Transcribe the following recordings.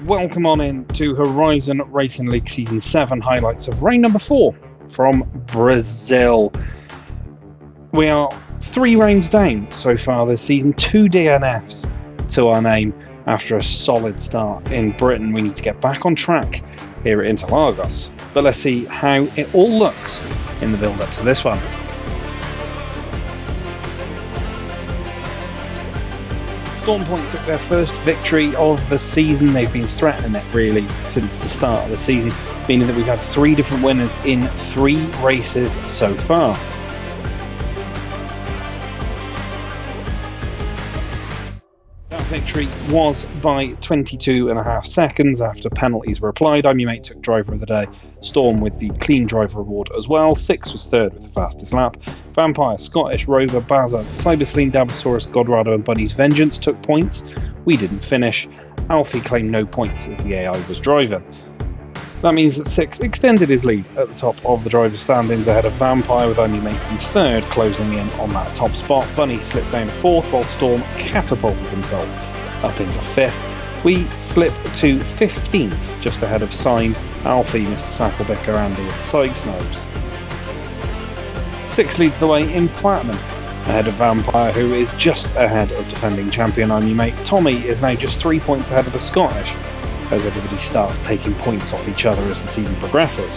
Welcome on in to Horizon Racing League Season 7 highlights of round number 4 from Brazil. We are 3 rounds down so far this season, 2 DNFs to our name after a solid start in Britain. We need to get back on track here at Interlagos, but let's see how it all looks in the build-up to this one. Storm took their first victory of the season. They've been threatening it really since the start of the season, meaning that we've had 3 different winners in 3 races so far. That victory was by 22.5 seconds after penalties were applied. I'm your mate took driver of the day, Storm with the clean driver award as well. 6 was third with the fastest lap. Vampire, Scottish, Rover, Baza, Cyberceline, Dabosaurus, Godrado and Bunny's Vengeance took points. We didn't finish. Alfie claimed no points as the AI was driving. That means that 6 extended his lead at the top of the driver's standings ahead of Vampire, with only mate in 3rd closing in on that top spot. Bunny slipped down to 4th while Storm catapulted themselves up into 5th. We slip to 15th just ahead of Sign, Alfie, Mr. Sacklebicker, Andy and Side Snobs. 6 leads the way in Platinum ahead of Vampire, who is just ahead of defending champion I'm your mate. Tommy is now just 3 points ahead of the Scottish as everybody starts taking points off each other as the season progresses.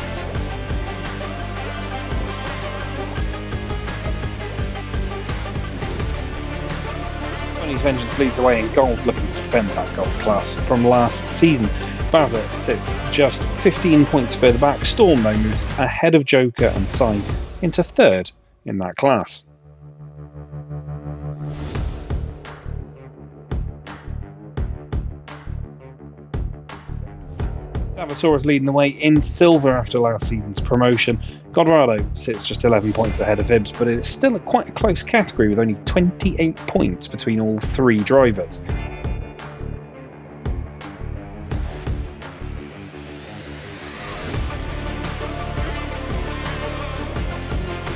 Bunny's Vengeance leads the way in gold, looking to defend that gold class from last season. Baza sits just 15 points further back. Storm though moves ahead of Joker and Side into 3rd in that class. Dabosaurus leading the way in silver after last season's promotion. Godrado sits just 11 points ahead of Ibs, but it's still quite a close category with only 28 points between all 3 drivers.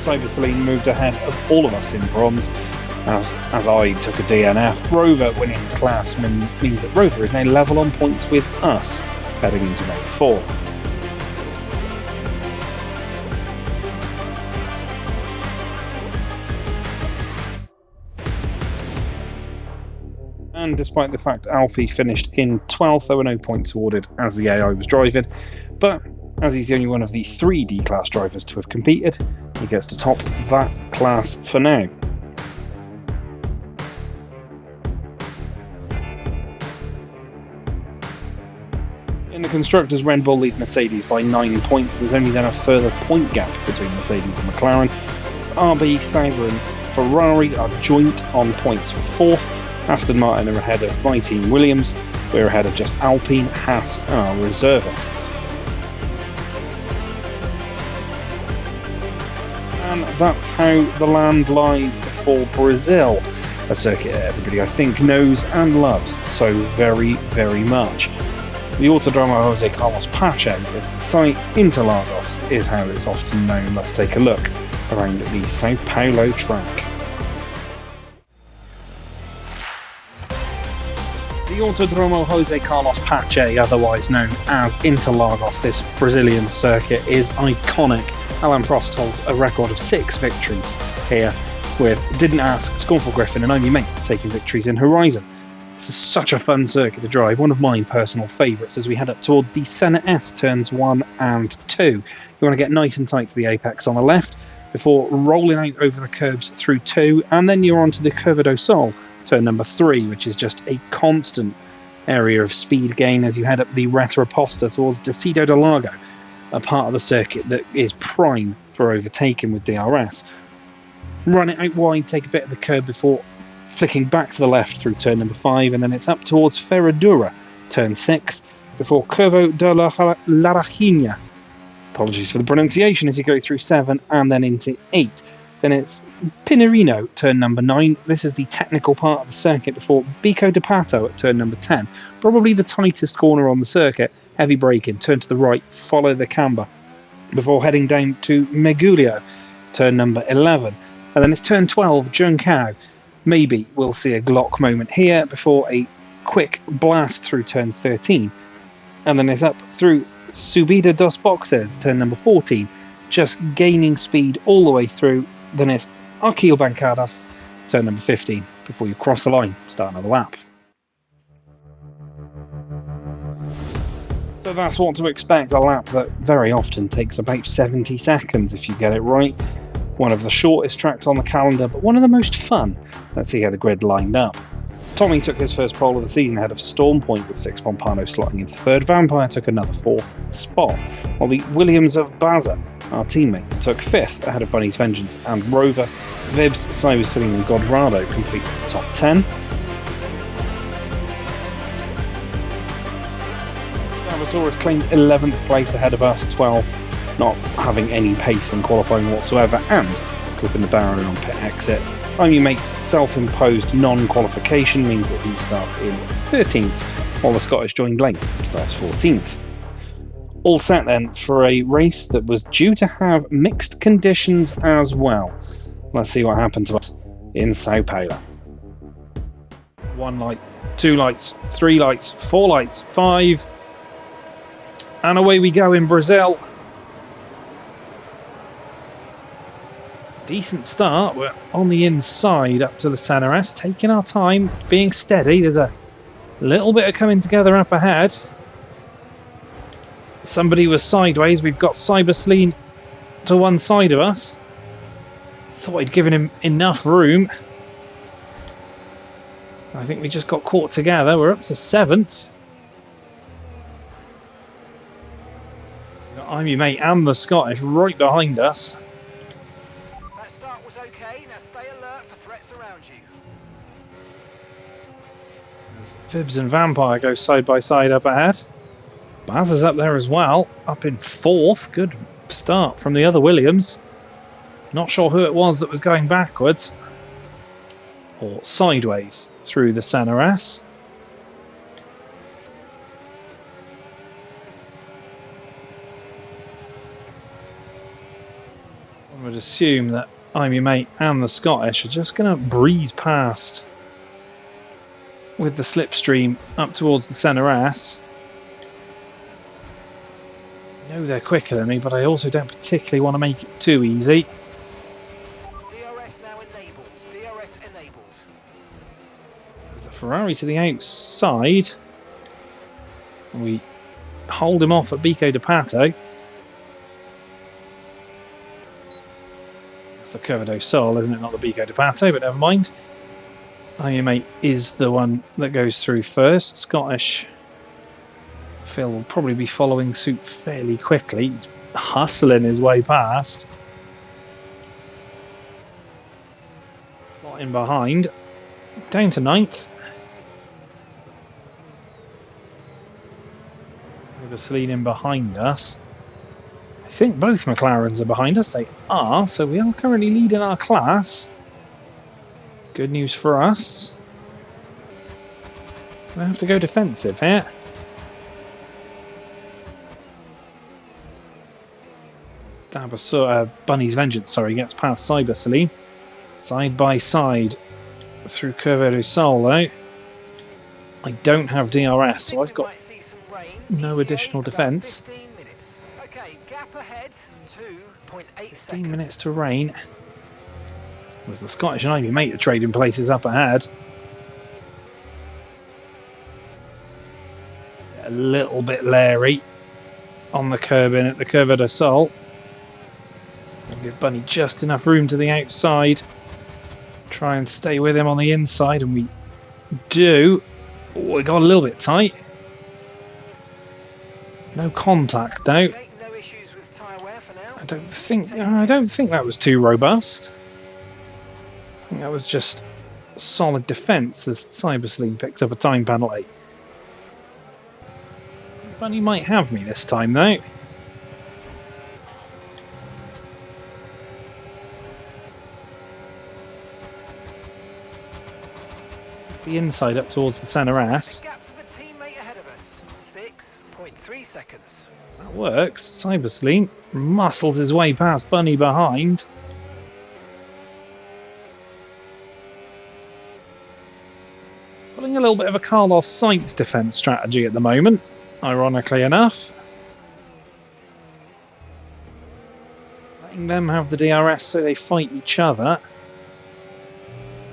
Cyberceline moved ahead of all of us in bronze, as I took a DNF. Rover winning the class means that Rover is now level on points with us heading into round 4. And despite the fact Alfie finished in 12th, there were no points awarded as the AI was driving, but as he's the only one of the 3 D-class drivers to have competed, he gets to top that class for now. In the Constructors, Red Bull lead Mercedes by 9 points. There's only then a further point gap between Mercedes and McLaren. RB, Sauber and Ferrari are joint on points for 4th. Aston Martin are ahead of my team Williams. We're ahead of just Alpine, Haas and our reservists. And that's how the land lies for Brazil, a circuit that everybody I think knows and loves so very, very much. The Autodromo Jose Carlos Pache is the site. Interlagos is how it's often known. Let's take a look around the Sao Paulo track. The Autodromo Jose Carlos Pache, otherwise known as Interlagos, this Brazilian circuit, is iconic. Alain Prost holds a record of 6 victories here, with Didn't Ask, Scornful Griffin and I'm your mate taking victories in Horizon. This is such a fun circuit to drive, one of my personal favourites as we head up towards the Senna S turns 1 and 2. You want to get nice and tight to the apex on the left before rolling out over the curbs through 2, and then you're onto the Curva do Sol, turn number 3, which is just a constant area of speed gain as you head up the Retroposta towards Decido do Lago, a part of the circuit that is prime for overtaking with DRS. Run it out wide, take a bit of the curb before flicking back to the left through turn number 5, and then it's up towards Ferradura, turn 6, before Curvo de la Larajinha. Apologies for the pronunciation as you go through 7 and then into 8. Then it's Pinarino, turn number 9. This is the technical part of the circuit before Bico de Pato at turn number 10. Probably the tightest corner on the circuit. Heavy braking, turn to the right, follow the camber before heading down to Megulio, turn number 11. And then it's turn 12, Juncao. Maybe we'll see a Glock moment here before a quick blast through turn 13 And then it's up through Subida dos Boxes, turn number 14, just gaining speed all the way through. Then it's Arquil Bancadas, turn number 15, before you cross the line, start another lap. So that's what to expect, a lap that very often takes about 70 seconds if you get it right. One of the shortest tracks on the calendar, but one of the most fun. Let's see how the grid lined up. Tommy took his first pole of the season ahead of Storm Point with 6 Pompano slotting into third. Vampire took another 4th spot, while the Williams of Baza, our teammate, took 5th ahead of Bunny's Vengeance and Rover. Vibs, Cyber Celine and Godrado completed the top 10. Dinosaurus claimed 11th place ahead of us, 12th, not having any pace in qualifying whatsoever and clipping the barrier on pit exit. I'm your mate's self-imposed non-qualification means that he starts in 13th, while the Scottish joined lane starts 14th. All set then for a race that was due to have mixed conditions as well. Let's see what happened to us in Sao Paulo. 1 light, 2 lights, 3 lights, 4 lights, 5, and away we go in Brazil. Decent start, we're on the inside up to the center S, taking our time, being steady. There's a little bit of coming together up ahead. Somebody was sideways, we've got Cybersleen to one side of us. Thought I'd given him enough room. I think we just got caught together, we're up to 7th. I'm your mate and the Scottish right behind us. Fibs and Vampire go side by side up ahead. Baz is up there as well, up in 4th. Good start from the other Williams. Not sure who it was that was going backwards or sideways through the center S. I would assume that I'm your mate and the Scottish are just going to breeze past with the slipstream up towards the center S. I know they're quicker than me, but I also don't particularly want to make it too easy. DRS now enabled. DRS enabled. The Ferrari to the outside. We hold him off at Bico de Pato. It's the Curva do Sol, isn't it? Not the Bico de Pato, but never mind. Your mate is the one that goes through first. Scottish Phil will probably be following suit fairly quickly. He's hustling his way past. Not in behind. Down to 9th. With a Celine in behind us. I think both McLarens are behind us. They are, so we are currently leading our class. Good news for us. I have to go defensive here. Bunny's Vengeance, sorry, gets past Cyber Celine. Side by side through Curva do Sol though. I don't have DRS, so I've got no additional defence. Okay, gap ahead, 2.8 15 minutes to rain. With the Scottish and Ivy mate are trading places up ahead. A little bit leery on the curb in at the Curva do Sol. We'll give Bunny just enough room to the outside. Try and stay with him on the inside, and we do. Oh, we got a little bit tight. No contact though. Okay, no issues with tyre wear for now. I don't think that was too robust. I think that was just solid defence as Cybersleen picked up a time penalty. Bunny might have me this time though. The inside up towards the centre S. Gap to the teammate ahead of us. 6.3 seconds. That works. Cybersleen muscles his way past Bunny behind. Pulling a little bit of a Carlos Sainz defence strategy at the moment. ironically enough. Letting them have the DRS so they fight each other.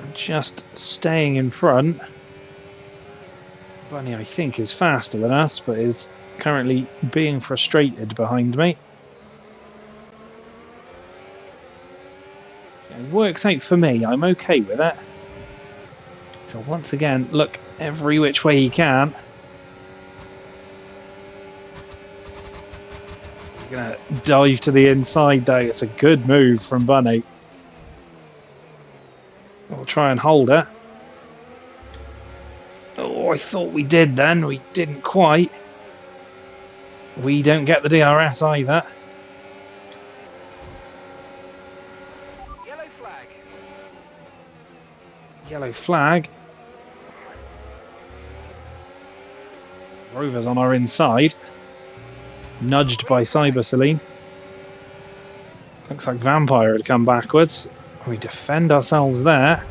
And just staying in front. Bunny, I think, is faster than us, but is currently being frustrated behind me. It works out for me. I'm okay with it. So once again, look every which way he can. He's going to dive to the inside though. It's a good move from Bunny. We'll try and hold it. Oh, I thought we did then. We didn't quite. We don't get the DRS either. Yellow flag. Yellow flag. Rover's on our inside. Nudged by Cyber Celine. Looks like Vampire had come backwards. We defend ourselves there.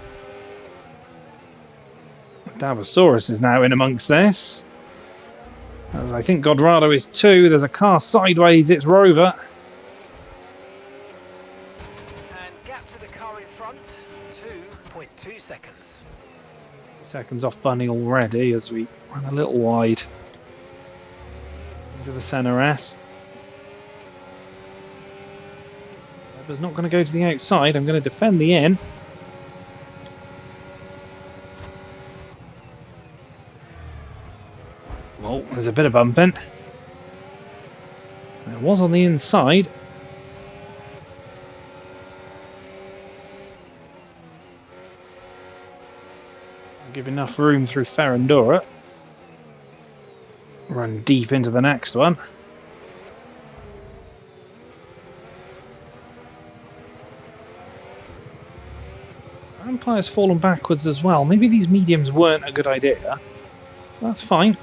Dabosaurus is now in amongst this. I think Godrado is too. There's a car sideways. It's Rover. And gap to the car in front, 2.2 seconds. Seconds off Bunny already as we run a little wide into the centre S. Weber's not going to go to the outside. I'm going to defend the in. Oh, there's a bit of bumping. It was on the inside. Give enough room through Ferrandura. Run deep into the next one. Vampire's fallen backwards as well. Maybe these mediums weren't a good idea. That's fine.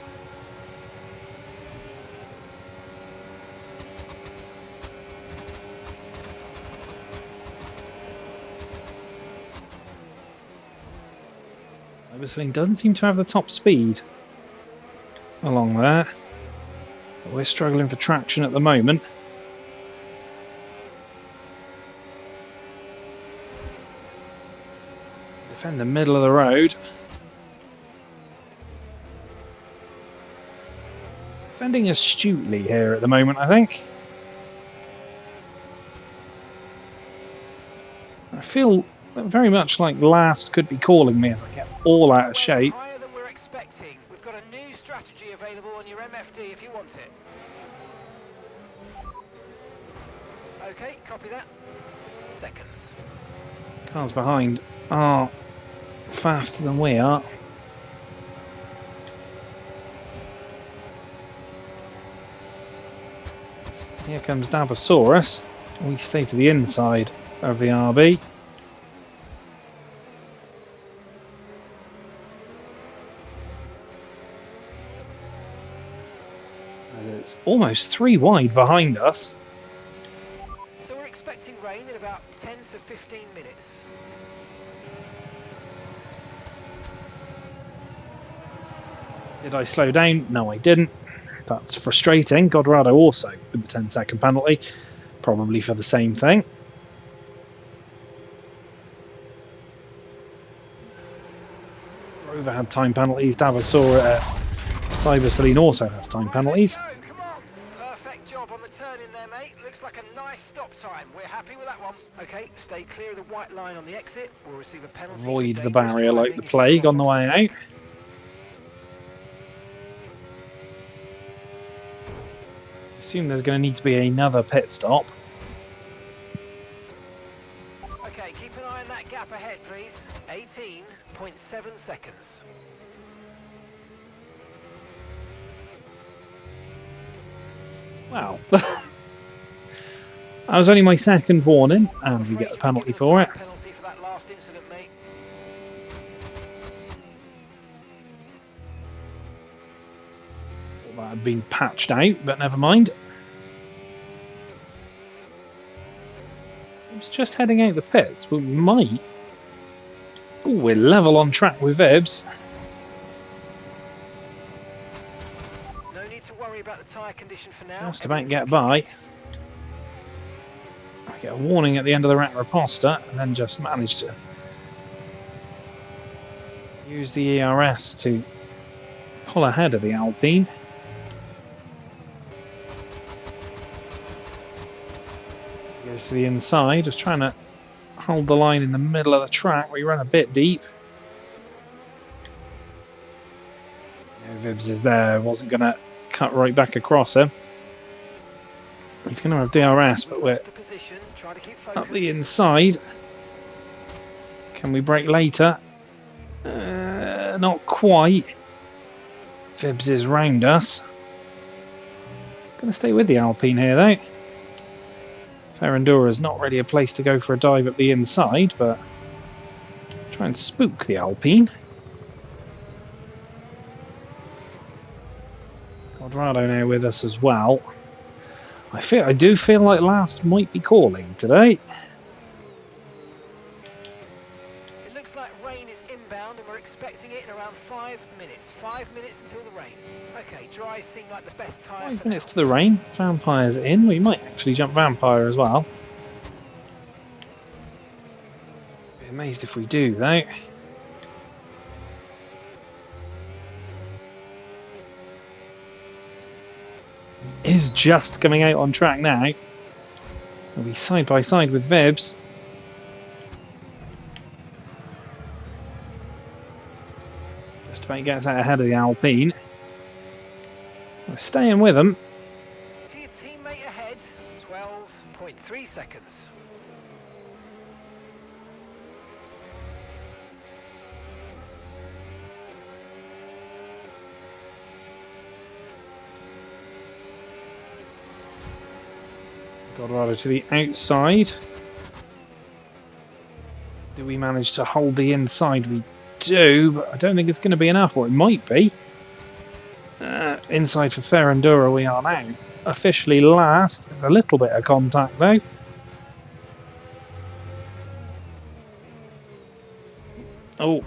Cyberceline doesn't seem to have the top speed along there. But we're struggling for traction at the moment. Defend the middle of the road. Defending astutely here at the moment, I think. I feel very much like last could be calling me as I get all out of shape. Higher than we're expecting. We've got a new strategy available on your MFD if you want it. Okay, copy that. Seconds. Cars behind are faster than we are. Here comes Dabosaurus. We stay to the inside of the RB. And it's almost 3 wide behind us. So we're expecting rain in about 10 to 15 minutes. Did I slow down? No, I didn't. That's frustrating. Godrado also with the 10-second penalty, probably for the same thing. Rover had time penalties. Dabosaurus, Cyberceline also has time penalties. Come on. Perfect job on the turn in there, mate. Looks like a nice stop time. We're happy with that one. Okay, stay clear of the white line on the exit. We'll receive a penalty. Avoid for the dangerous barrier like driving the if you plague cross on the onto way out. Assume there's going to need to be another pit stop. Okay, keep an eye on that gap ahead, please. 18.7 seconds. Wow. That was only my second warning, and we get a penalty for it. Penalty for that last incident, mate. Thought that had been patched out, but never mind. I was just heading out the pits. We might. Ooh, we're level on track with Vibs. No need to worry worry about the tyre condition for now. Just about get by. I get a warning at the end of the Riposta, and then just manage to use the ERS to pull ahead of the Alpine. Goes to the inside, just trying to hold the line in the middle of the track. We run a bit deep. Yeah, Vibs is there, wasn't going to cut right back across him. He's going to have DRS, but we're up the inside. Can we brake later? Not quite. Vibs is round us. Going to stay with the Alpine here though. Ferrandura is not really a place to go for a dive at the inside, but try and spook the Alpine. Quadrado now with us as well. I do feel like last might be calling today. It looks like rain is inbound and we're expecting it in around 5 minutes. 5 minutes until the rain. Okay, dries seem like the best time. 5 minutes to the rain. Vampire's in. We might actually jump Vampire as well. Be amazed if we do though. Is just coming out on track now. We'll be side by side with Vibs. Just about gets out ahead of the Alpine. We're staying with them. To your teammate ahead, 12.3 seconds. Colorado to the outside. Do we manage to hold the inside? We do, but I don't think it's going to be enough, or it might be. Inside for Ferrandura we are now. Officially last. There's a little bit of contact though. Oh,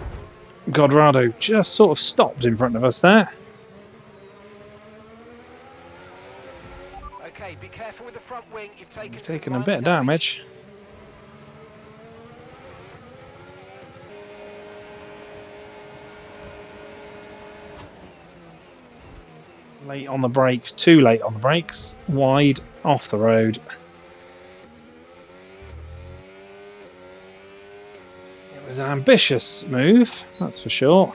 Quadrado just sort of stopped in front of us there. Okay, be careful with the front wing. You've taken a bit of damage. Late on the brakes, too late on the brakes. Wide, off the road. It was an ambitious move, that's for sure.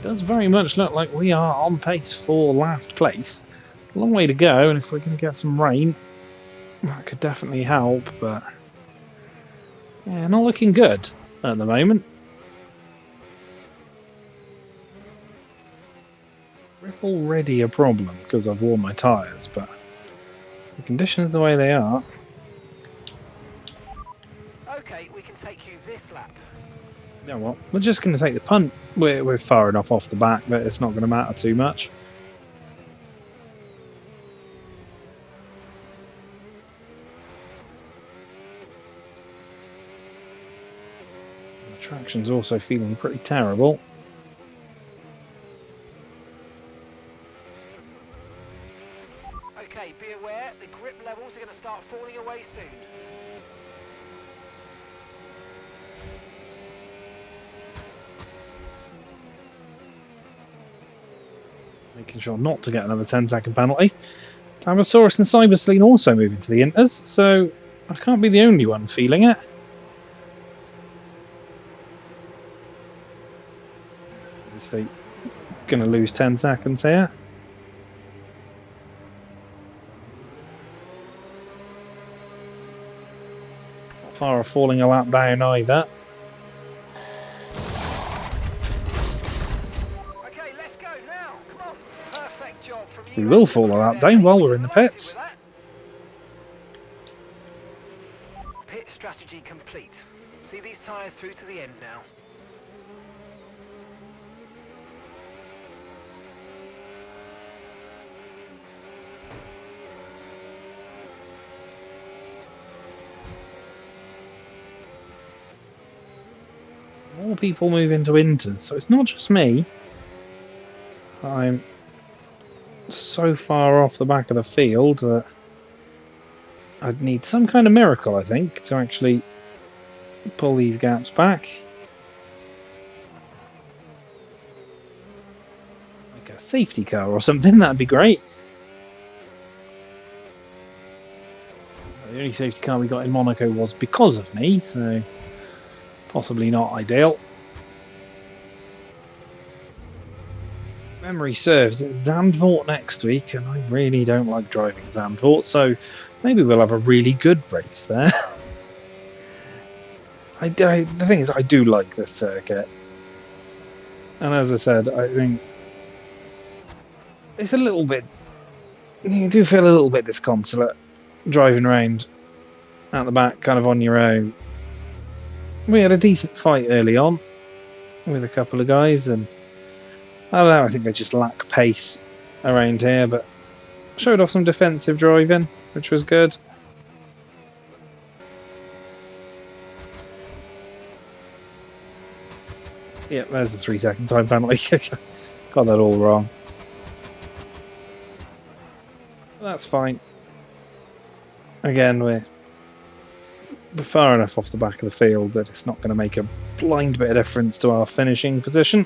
Does very much look like we are on pace for last place. A long way to go, and if we're going to get some rain, that could definitely help, but yeah, not looking good at the moment. Grip already a problem because I've worn my tyres, but the conditions the way they are. Okay, we can take you this lap. You know what? We're just going to take the punt. We're far enough off the back that it's not going to matter too much. The traction's also feeling pretty terrible. Okay, be aware, the grip levels are going to start falling away soon. Making sure not to get another 10-second penalty. Tamasaurus and Cybersleen also moving to the Inters, so I can't be the only one feeling it. Obviously, going to lose 10 seconds here. Not far off falling a lap down either. We will fall a lap down while we're in the pits. Pit strategy complete. See these tyres through to the end now. More people move into Inters, so it's not just me. I'm so far off the back of the field that I'd need some kind of miracle, I think, to actually pull these gaps back. Like a safety car or something, that'd be great. The only safety car we got in Monaco was because of me, so possibly not ideal. Memory serves, it's Zandvoort next week, and I really don't like driving Zandvoort, so maybe we'll have a really good race there. The thing is, I do like this circuit, and as I said, I think it's a little bit, you do feel a little bit disconsolate driving around at the back kind of on your own. We had a decent fight early on with a couple of guys, and I don't know, I think they just lack pace around here, but showed off some defensive driving, which was good. Yep, there's the 3-second time penalty. Got that all wrong. That's fine. Again, we're far enough off the back of the field that it's not going to make a blind bit of difference to our finishing position.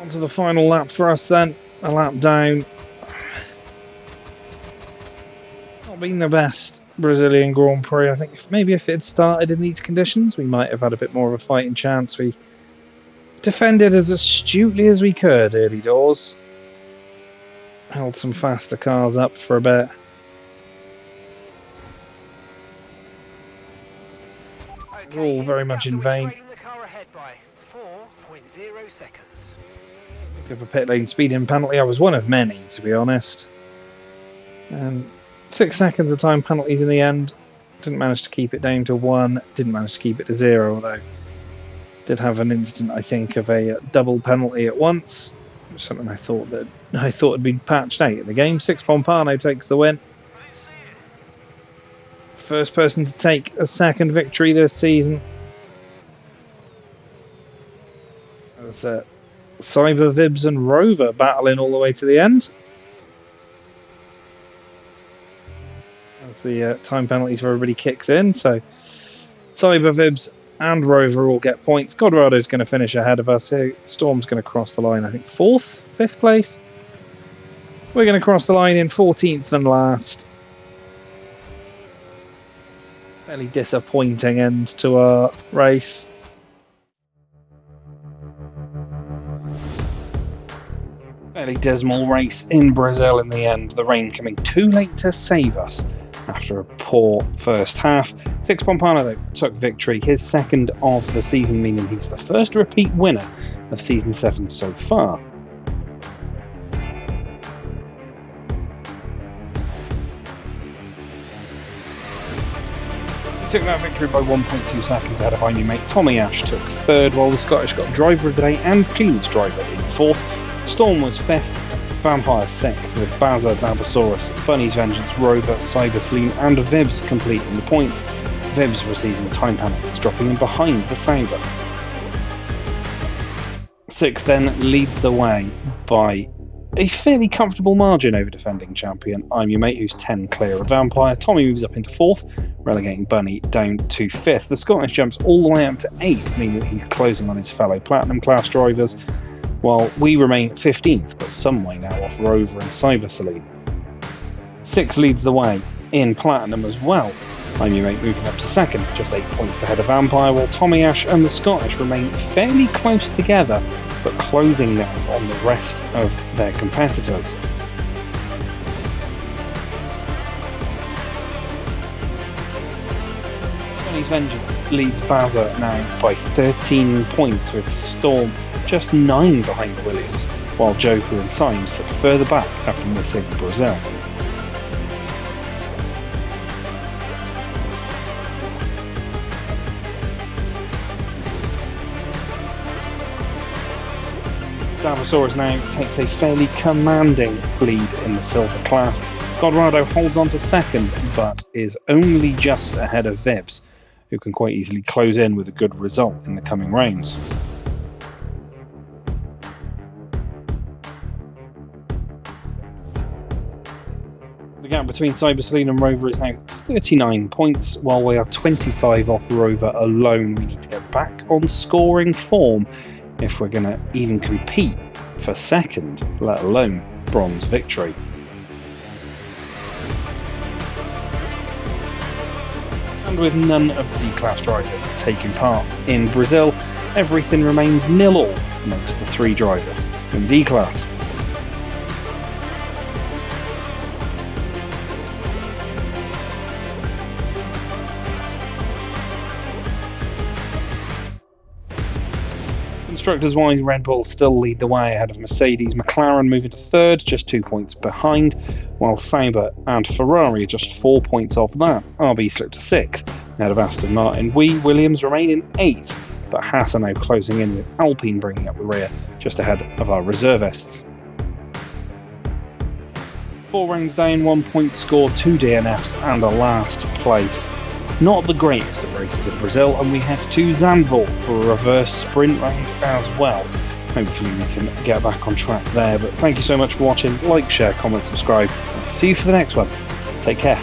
On to the final lap for us then. A lap down. Not been the best Brazilian Grand Prix. I think maybe if it had started in these conditions, we might have had a bit more of a fighting chance. We defended as astutely as we could early doors. Held some faster cars up for a bit. Okay, All very much in vain. The car ahead by 4.0 seconds. Picked up a pit lane speeding penalty. I was one of many, to be honest. 6 seconds of time penalties in the end. Didn't manage to keep it down to 1. Didn't manage to keep it to 0, although did have an instant, I think, of a double penalty at once. Something I thought had been patched out in the game. Six Pompano takes the win. First person to take a second victory this season. That's Cyber, Vibs and Rover battling all the way to the end. As the time penalties for everybody kicks in, so Cyber, Vibs and Rover all get points. Codrado's going to finish ahead of us here. Storm's going to cross the line, I think 4th, 5th place. We're going to cross the line in 14th and last. Fairly disappointing end to our race. Fairly dismal race in Brazil in the end. The rain coming too late to save us after a poor first half. Six Pompano though took victory, his second of the season, meaning he's the first repeat winner of season 7 so far. He took that victory by 1.2 seconds ahead of our new mate. Tommy Ash took 3rd, while the Scottish got driver of the day and cleans driver in 4th. Storm was 5th, Vampire 6th, with Bazza, Dabosaurus, Bunny's Vengeance, Rover, Cybersleeve and Vibs completing the points. Vibs receiving time penalties, dropping in behind the Sauber. 6 then leads the way by a fairly comfortable margin over defending champion I'm Your Mate, who's 10 clear of Vampire. Tommy moves up into 4th, relegating Bunny down to 5th. The Scottish jumps all the way up to 8th, meaning that he's closing on his fellow Platinum class drivers, while we remain 15th, but some way now off Rover and Cybersleeve. 6 leads the way in Platinum as well. I'm Your Mate moving up to 2nd, just 8 points ahead of Vampire, while Tommy Ash and the Scottish remain fairly close together, but closing now on the rest of their competitors. Bunny's Vengeance leads Bazza now by 13 points, with Storm just 9 behind the Williams, while Joku and Symes slip further back after missing Brazil. Dabosaurus now takes a fairly commanding lead in the silver class. Codrado holds on to 2nd, but is only just ahead of Vibs, who can quite easily close in with a good result in the coming rounds. The gap between Cyber Celine and Rover is now 39 points, while we are 25 off Rover alone. We need to get back on scoring form if we're going to even compete for second, let alone bronze victory. And with none of the D-Class drivers taking part in Brazil, everything remains 0-all amongst the 3 drivers in D-Class. Constructors-wise, Red Bull still lead the way ahead of Mercedes. McLaren moving to 3rd, just 2 points behind, while Sauber and Ferrari are just 4 points off that. RB slipped to 6th ahead of Aston Martin. Williams remain in 8th, but Haas are now closing in with Alpine bringing up the rear just ahead of our reservists. 4 rounds down, 1 point score, 2 DNFs and a last place. Not the greatest of races in Brazil, and we head to Zandvoort for a reverse sprint round as well. Hopefully we can get back on track there, but thank you so much for watching. Like, share, comment, subscribe, and see you for the next one. Take care.